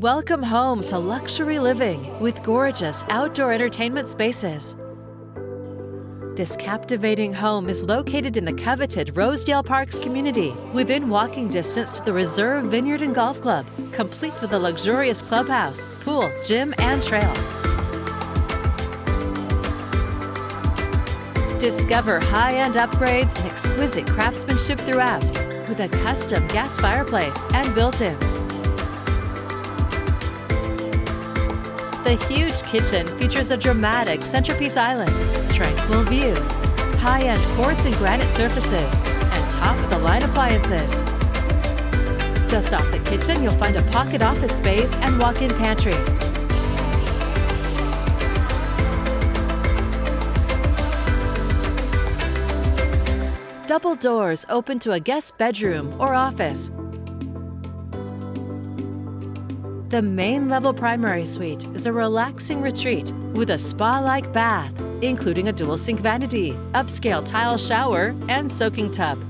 Welcome home to luxury living with gorgeous outdoor entertainment spaces. This captivating home is located in the coveted Rosedale Parks community, within walking distance to the Reserve Vineyard and Golf Club, complete with a luxurious clubhouse, pool, gym, and trails. Discover high-end upgrades and exquisite craftsmanship throughout, with a custom gas fireplace and built-ins. The huge kitchen features a dramatic centerpiece island, tranquil views, high-end quartz and granite surfaces, and top-of-the-line appliances. Just off the kitchen, you'll find a pocket office space and walk-in pantry. Double doors open to a guest bedroom or office. The main level primary suite is a relaxing retreat with a spa-like bath, including a dual sink vanity, upscale tile shower, and soaking tub.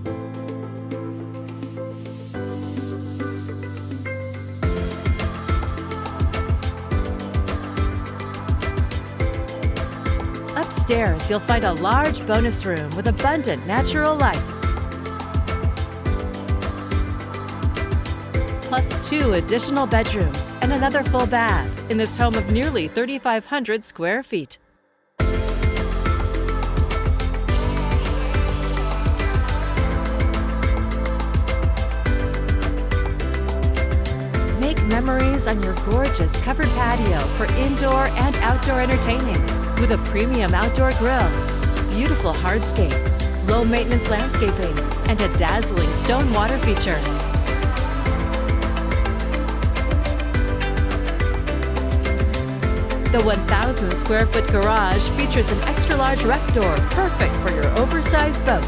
Upstairs, you'll find a large bonus room with abundant natural light, plus 2 additional bedrooms and another full bath in this home of nearly 3,500 square feet. Make memories on your gorgeous covered patio for indoor and outdoor entertaining with a premium outdoor grill, beautiful hardscape, low-maintenance landscaping, and a dazzling stone water feature. The 1,000 square foot garage features an extra-large rec door, perfect for your oversized boat.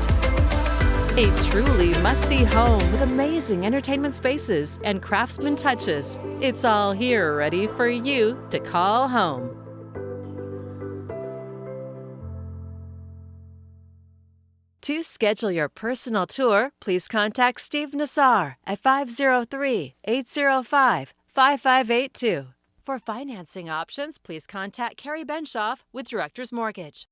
A truly must-see home with amazing entertainment spaces and craftsman touches. It's all here ready for you to call home. To schedule your personal tour, please contact Steve Nassar at 503-805-5582. For financing options, please contact Carrie Benshoff with Director's Mortgage.